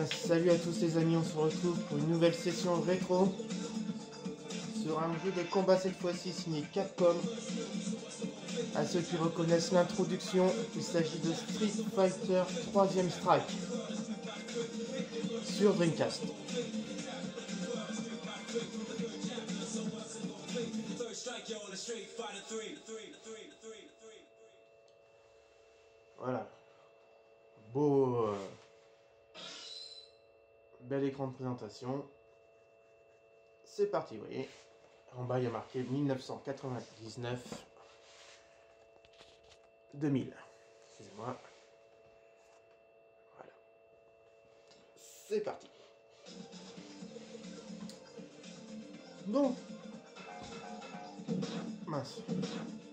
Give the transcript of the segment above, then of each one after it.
bien salut à tous les amis, on se retrouve pour une nouvelle session rétro sur un jeu de combat cette fois-ci signé Capcom. À ceux qui reconnaissent l'introduction, il s'agit de Street Fighter 3ème Strike sur Dreamcast. Voilà, beau bel écran de présentation. C'est parti, vous voyez. En bas, il y a marqué 1999 2000. Excusez-moi. Voilà. C'est parti. Donc, mince.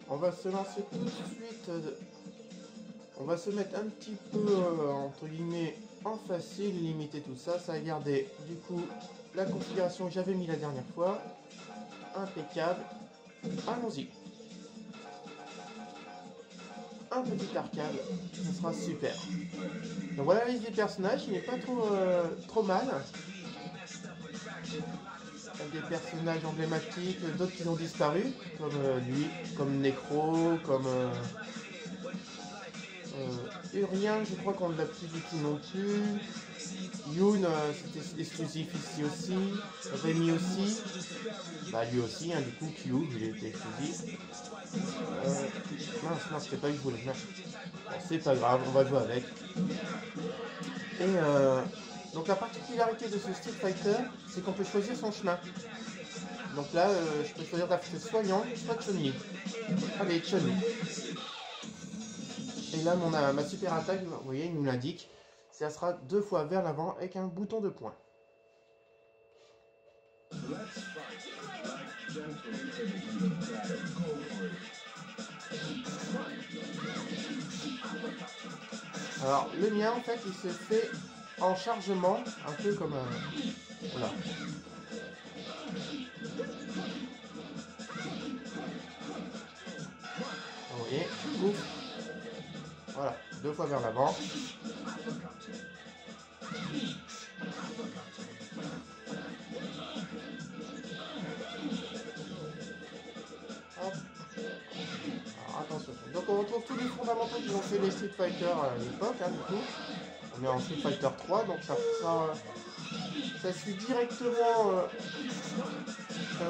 On va se lancer tout de suite. On va se mettre un petit peu, entre guillemets, en facile, limiter tout ça. Ça a gardé, du coup, la configuration que j'avais mis la dernière fois. Impeccable. Allons-y. Un petit arcade, ça sera super. Donc voilà la liste des personnages, il n'est pas trop mal. Avec des personnages emblématiques, d'autres qui ont disparu, comme lui, comme Necro, comme Urien, je crois qu'on ne l'a plus du tout non plus. Yoon, c'était exclusif ici aussi. Rémi aussi. Bah lui aussi, hein, du coup, Q, il était exclusif. Mince, c'était pas lui que je voulais. Bon, c'est pas grave, on va jouer avec. Et donc la particularité de ce Street Fighter, c'est qu'on peut choisir son chemin. Donc là, je peux choisir d'afficher soit Yang, soit Chun-Li. Allez, Chun-Li. Et là, ma super attaque, vous voyez, il nous l'indique. Ça sera 2 fois vers l'avant avec un bouton de poing. Alors, le mien, en fait, il se fait en chargement, un peu comme un... Voilà. Vous voyez, ouf. Voilà, 2 fois vers l'avant. Hop. Alors attention. Donc on retrouve tous les fondamentaux qu'ils ont fait les Street Fighter à l'époque, hein, du coup. On est en Street Fighter 3, donc ça suit directement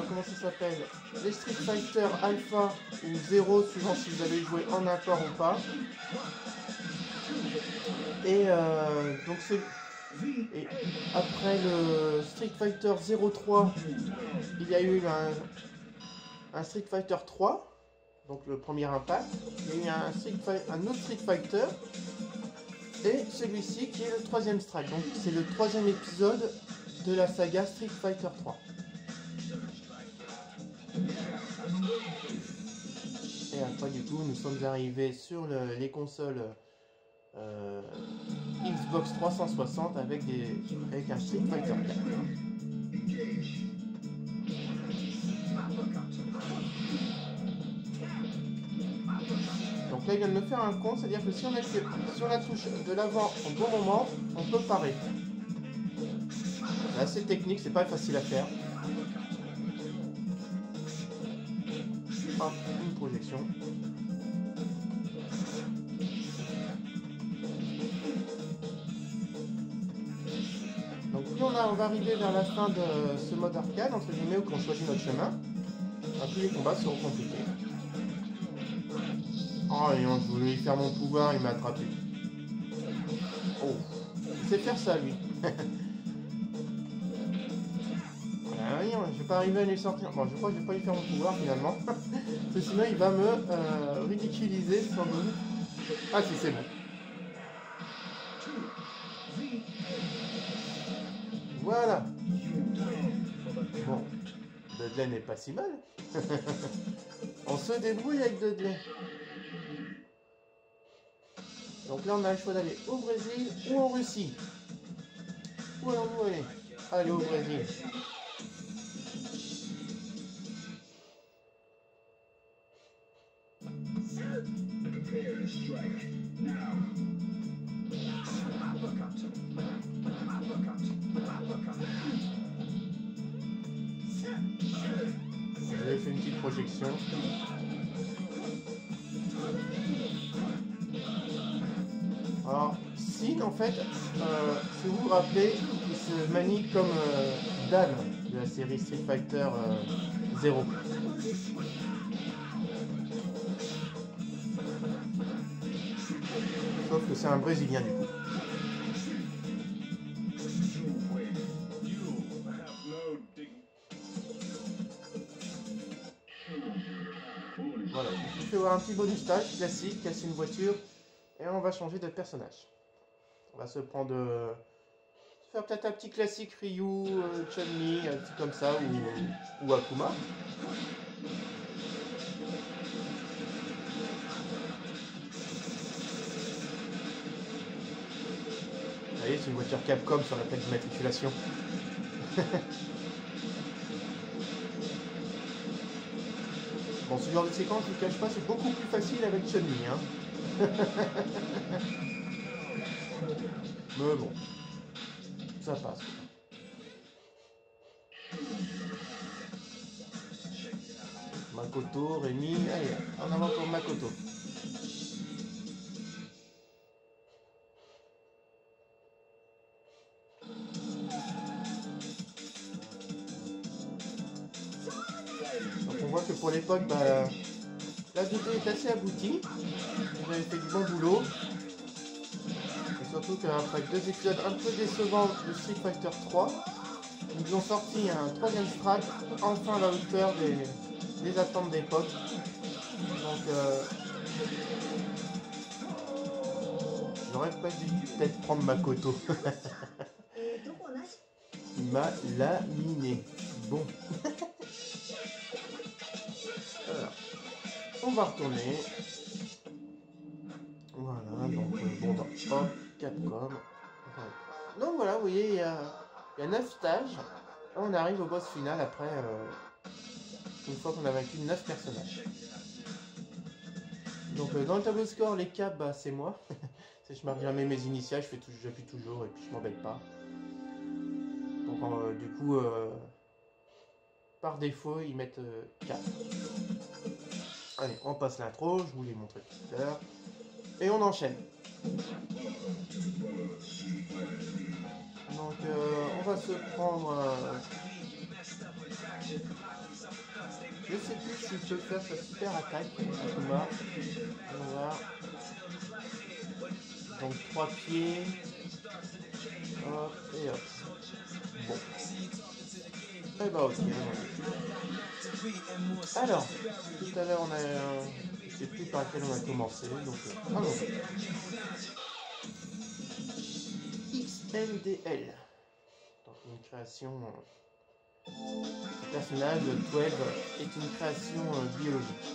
comment ça s'appelle, les Street Fighter Alpha ou 0 suivant si vous avez joué en import ou pas. Et donc et après le Street Fighter 03, il y a eu un Street Fighter 3, donc le premier impact. Il y a eu un autre Street Fighter et celui-ci qui est le 3ème Strike. Donc c'est le 3ème épisode de la saga Street Fighter 3. Et après du coup nous sommes arrivés sur les consoles Xbox 360 avec un Street Fighter 4. Donc là il vient de me faire un compte, c'est-à-dire que si on appuie sur la touche de l'avant au bon moment, on peut parer. C'est assez technique, c'est pas facile à faire. Hop, une projection. Donc plus on va arriver vers la fin de ce mode arcade, entre guillemets, où on choisit notre chemin, plus les combats seront compliqués. Oh, et je voulais faire mon pouvoir, il m'a attrapé. Oh, il sait faire ça, lui. Je vais pas arriver à lui sortir. Bon, je crois que je vais pas lui faire mon pouvoir, finalement. Parce que sinon, il va me ridiculiser, sans doute. Ah, si, c'est bon. Voilà. Bon, Dudley n'est pas si mal. On se débrouille avec Dudley. Donc là, on a le choix d'aller au Brésil ou en Russie. Où allons-nous aller? Allez au Brésil. petite projection. Alors, Sin, en fait, si vous vous rappelez, il se manie comme Dan de la série Street Fighter 0. Sauf que c'est un Brésilien du coup. Voilà, je vais voir un petit bonus stage classique, casser une voiture, et on va changer de personnage. On va se prendre... faire peut-être un petit classique Ryu, Chun-Li, un petit comme ça, ou Akuma. Vous voyez, c'est une voiture Capcom sur la plaque d'immatriculation. Bon, ce genre de séquence, je ne vous cache pas, c'est beaucoup plus facile avec Chun-Li. Hein. Mais bon, ça passe. Makoto, Rémi, allez, en avant pour Makoto. Donc on voit que pour l'époque, bah, la 2D est assez aboutie. Vous avez fait du bon boulot. Et surtout qu'après 2 épisodes un peu décevants de Street Fighter 3, ils ont sorti un 3e strat, enfin à la hauteur des attentes d'époque. Donc j'aurais pas dû peut-être prendre Makoto. Il m'a laminé. Bon. Alors, on va retourner. Voilà, donc bon, dans hop, Capcom. Donc voilà, vous voyez, il y a 9 stages. Là, on arrive au boss final après, une fois qu'on a vaincu 9 personnages. Donc dans le tableau de score, les caps, bah, c'est moi. Je marque jamais mes initiales, j'appuie toujours et puis je m'embête pas. Donc du coup, par défaut, ils mettent 4. Allez, on passe l'intro, je vous l'ai montré tout à l'heure. Et on enchaîne. Donc on va se prendre... je sais plus si je peux faire sa super attaque. On va voir. Donc 3 pieds. Hop et hop. Bon. Et bah ok. Alors, tout à l'heure on a... je sais plus par lequel on a commencé. Donc allons. XLDL. Donc une création... le personnage de 12 est une création biologique.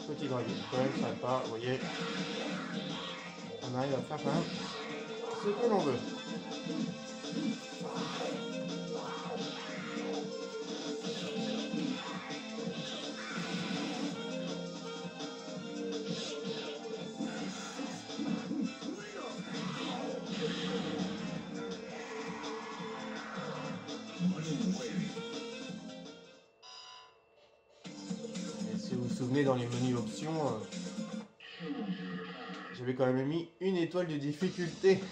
Petit dragon, quand même sympa, vous voyez. On arrive à faire quand même ce que l'on veut. Si vous vous souvenez, dans les menus options, j'avais quand même mis une étoile de difficulté.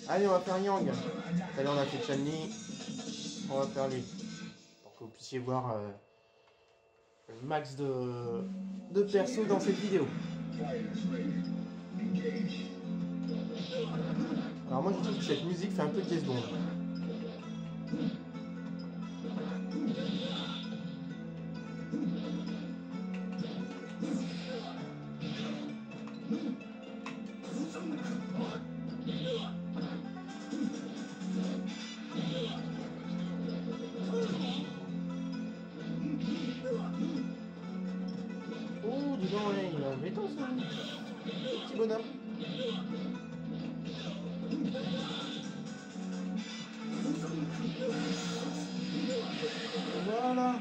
Allez, on va faire Yang. Allez, on a fait Chun-Li. On va faire lui. Pour que vous puissiez voir le max de persos dans cette vidéo. Alors moi, je trouve que cette musique fait un peu James Bond. dis donc, ouais, il est embêtant ce petit bonhomme. Voilà.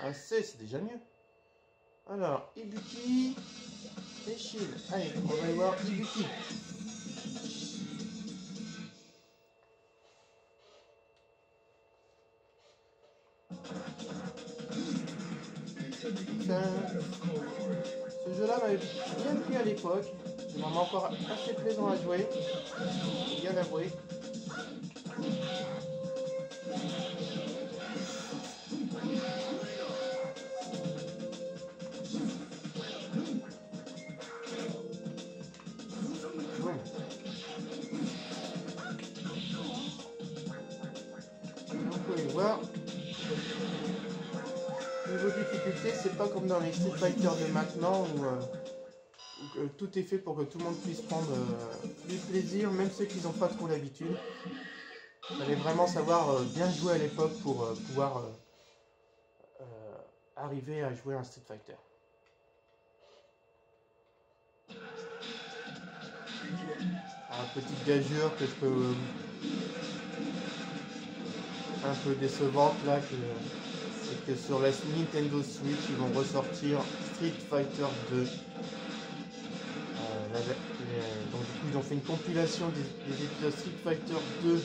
Ah, c'est déjà mieux. Alors, Ibuki et Shield. Allez, on va aller voir Ibuki. Ce jeu-là m'avait bien plu à l'époque. C'est vraiment encore assez plaisant à jouer. Bien avoué. Vous pouvez voir. Niveau difficulté, c'est pas comme dans les Street Fighter de maintenant où tout est fait pour que tout le monde puisse prendre du plaisir, même ceux qui n'ont pas trop l'habitude. Il fallait vraiment savoir bien jouer à l'époque pour pouvoir arriver à jouer à un Street Fighter. Alors, petite gageure que je peux un peu décevante là, c'est que sur la Nintendo Switch ils vont ressortir Street Fighter 2. Donc du coup ils ont fait une compilation des épisodes Street Fighter 2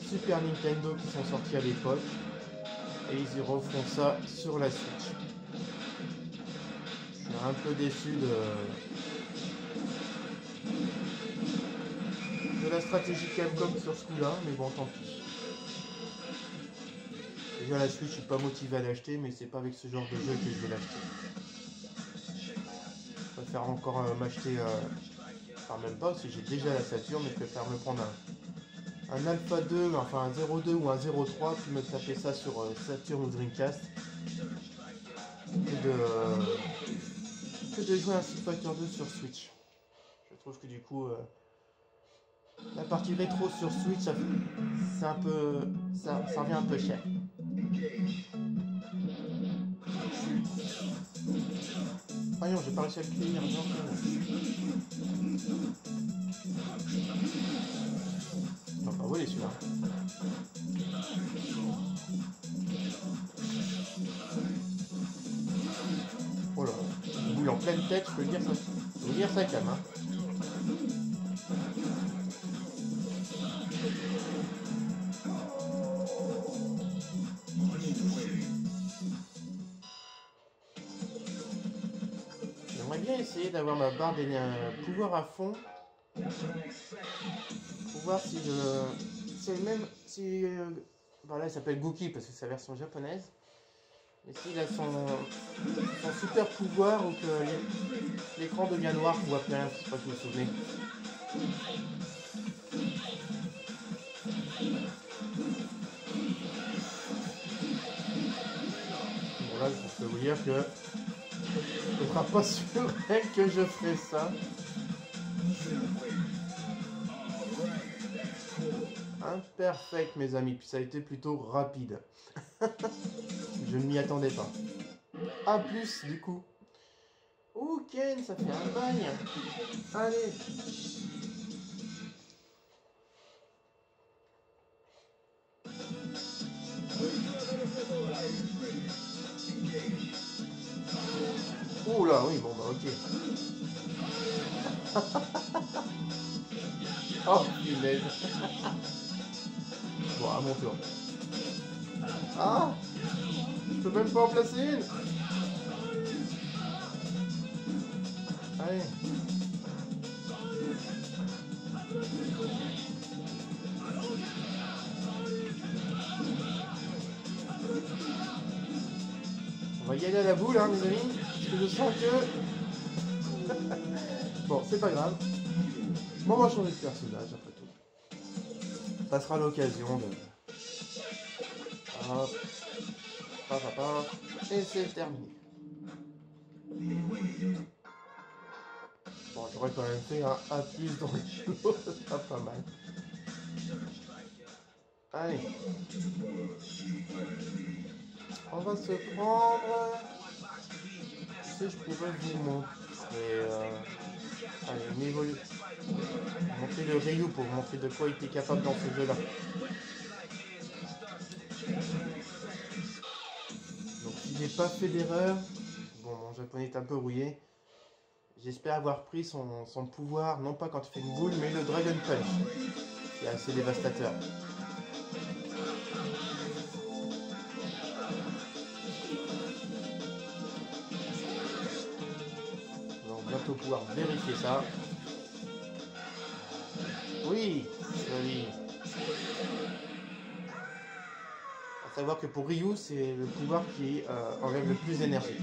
Super Nintendo qui sont sortis à l'époque et ils y refont ça sur la Switch. Je suis un peu déçu de la stratégie Capcom sur ce coup là, mais bon tant pis. Déjà la Switch je suis pas motivé à l'acheter, mais c'est pas avec ce genre de jeu que je vais l'acheter. Je préfère encore m'acheter, enfin même pas si j'ai déjà la Saturn, mais je préfère me prendre un Alpha 2, enfin un 02 ou un 03, puis me taper ça sur Saturn ou Dreamcast, que de jouer un Street Fighter 2 sur Switch. Je trouve que du coup, la partie rétro sur Switch, c'est un peu, ça revient un peu cher. Voyons, j'ai pas réussi à le finir. Il va pas voler celui-là. Oh là, il bouille en pleine tête, je peux dire ça. Je peux dire ça calme. Hein. J'aimerais bien essayer d'avoir ma barre des pouvoirs à fond. Pour voir si c'est le même. Si. Voilà, il s'appelle Gookie parce que c'est sa version japonaise. Mais s'il a son super pouvoir ou que l'écran devient noir, on voit plus rien, je sais pas si vous vous souvenez. Bon là, je peux vous dire que ce sera pas sur elle que je ferai ça. Imperfect mes amis, puis ça a été plutôt rapide. Je ne m'y attendais pas. A plus du coup. Oh Ken, ça fait un bagne. Allez. Oh là, oui, bon bah ok. Oh punaise. Bon, à mon tour. Ah, je peux même pas en placer une. Allez. On va y aller à la boule, hein, mes amis. Parce que je sens que... Bon, c'est pas grave. Bon, on va changer de personnage, après tout. Ça sera l'occasion de... Hop. Hop, hop, hop. Et c'est terminé. Bon, j'aurais quand même fait un A+, dans le lot, ça sera pas mal. Allez. On va se prendre... Si je pouvais vous montrer... Allez, une évolution. Montrer le Ryu pour vous montrer de quoi il était capable dans ce jeu-là. Donc s'il n'est pas fait d'erreur... Bon, mon japonais est un peu rouillé. J'espère avoir pris son pouvoir, non pas quand il fait une boule, mais le Dragon Punch. Qui est assez dévastateur. Donc bientôt pouvoir vérifier ça. Oui, joli. À savoir que pour Ryu, c'est le pouvoir qui enlève le plus d'énergie.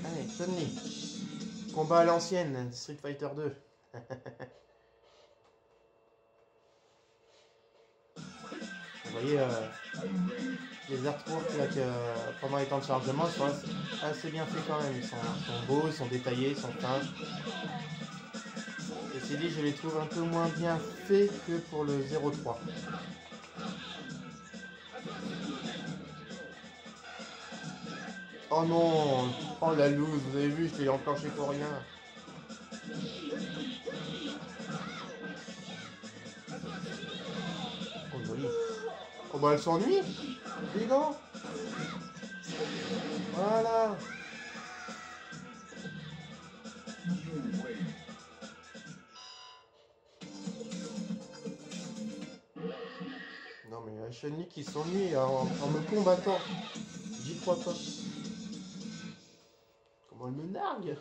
Allez, Chun-Li. Combat à l'ancienne, Street Fighter 2. Vous voyez, les artworks là, pendant les temps de chargement sont assez bien faits quand même. Ils sont beaux, ils sont détaillés, ils sont fins. Ceci dit, je les trouve un peu moins bien faits que pour le 03. Oh non! Oh la loose, vous avez vu, je l'ai enclenché pour rien. Oh joli. Oh bah elle s'ennuie. Les gants. Voilà. Non mais la Chun-Li qui s'ennuie en me combattant. J'y crois pas. Comment elle me nargue.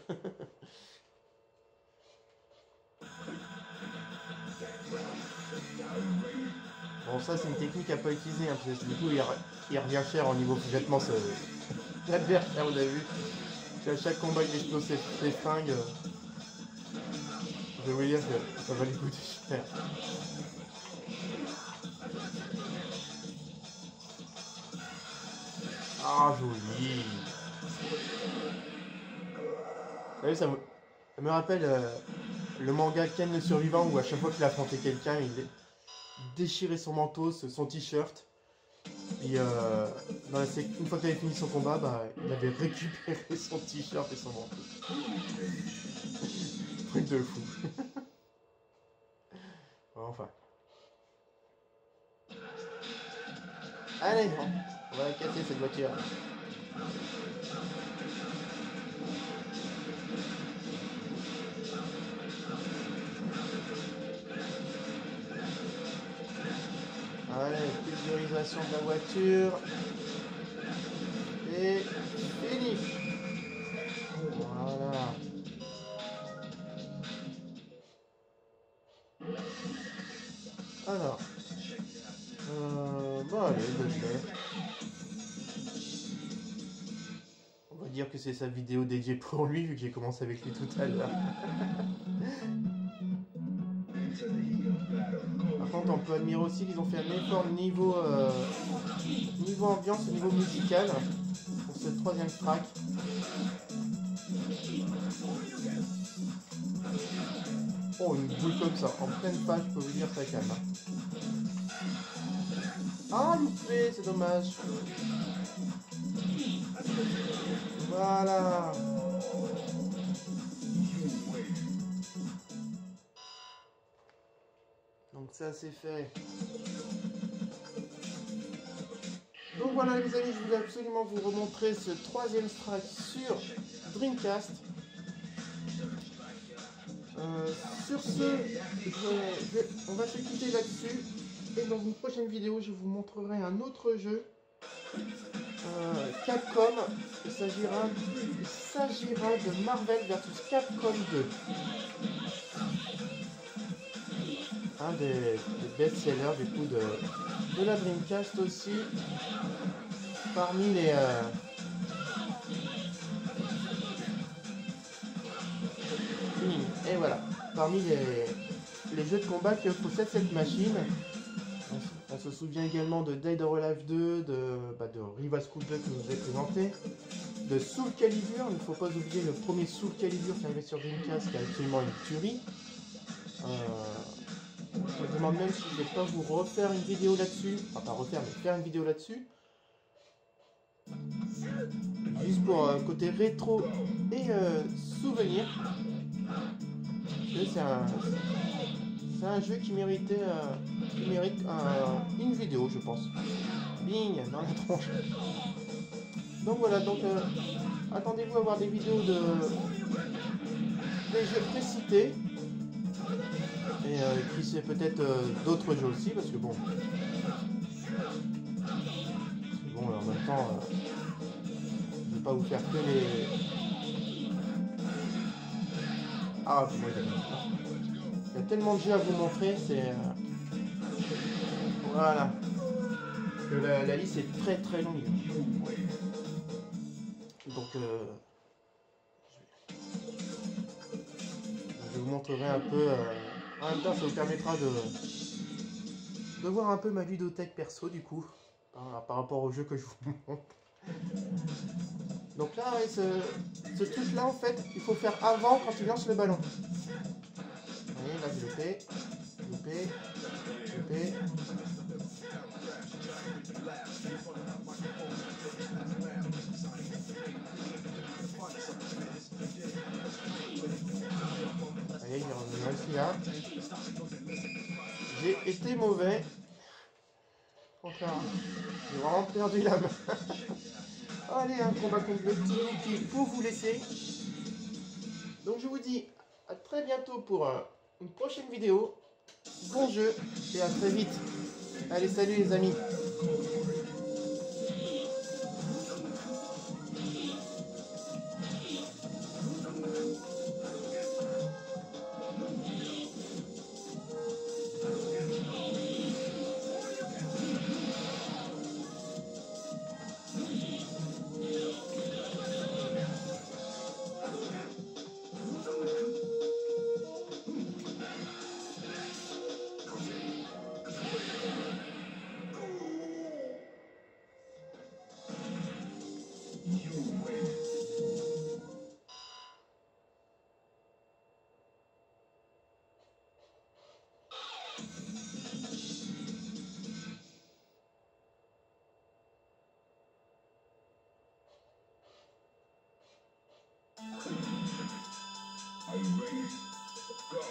Bon ça c'est une technique à pas utiliser hein, parce que du coup il revient cher au niveau complètement l'adversaire, vous avez vu. À chaque combat il explose ses fringues. Je vais vous dire que ça va lui coûter cher. Ah joli. Vous savez, ça me rappelle le manga Ken le survivant où à chaque fois qu'il affrontait quelqu'un il déchirait son manteau, son t-shirt. Et une fois qu'il avait fini son combat, bah, il avait récupéré son t-shirt et son manteau. Truc de fou. Enfin. Allez, on va la casser cette voiture. Allez, pulvérisation de la voiture. Et fini. Voilà. Alors. Bon allez, on va dire que c'est sa vidéo dédiée pour lui, vu que j'ai commencé avec lui tout à l'heure. Par contre, on peut admirer aussi qu'ils ont fait un effort niveau ambiance, niveau musical, pour ce troisième track. Oh, une boule comme ça, en pleine page, je peux vous dire ça calme. Ah, loupé, c'est dommage. Voilà. Donc ça c'est fait. Donc voilà les amis, je voulais absolument vous remontrer ce troisième strike sur Dreamcast. Sur ce, on va se quitter là-dessus. Et dans une prochaine vidéo, je vous montrerai un autre jeu. Capcom. Il s'agira de Marvel vs Capcom 2. Un des best-sellers du coup de la Dreamcast aussi. Parmi les... Et voilà. Parmi les jeux de combat que possède cette machine, on se souvient également de Dead or Alive 2, de Rival School 2 que je vous ai présenté, de Soul Calibur. Il ne faut pas oublier le premier Soul Calibur qui arrivait sur Dreamcast, qui est absolument une tuerie. Je me demande même si je vais pas vous refaire une vidéo là-dessus, enfin pas refaire, mais faire une vidéo là-dessus. Juste pour côté rétro et souvenir. C'est un jeu qui mérite une vidéo, je pense. Bing, dans la tronche. Donc voilà, attendez-vous à voir des vidéos des jeux précités. Et qui sait peut-être d'autres jeux aussi, parce que bon, en même temps, je vais pas vous faire que les... Ah, moi il y a tellement de jeux à vous montrer, c'est... Voilà. Que la liste est très très longue. Donc, je vous montrerai un peu... En même temps, ça vous permettra de voir un peu ma ludothèque perso, du coup, par rapport au jeu que je vous montre. Donc là, ouais, ce truc-là, en fait, il faut faire avant quand il lance le ballon. Vous voyez, là, je le fais. Allez, il est revenu aussi là. J'ai été mauvais. Enfin, j'ai vraiment perdu la main. Allez, un combat contre le petit Mickey pour vous laisser. Donc je vous dis à très bientôt pour une prochaine vidéo. Bon jeu et à très vite. Allez, salut les amis. Are you ready? Go!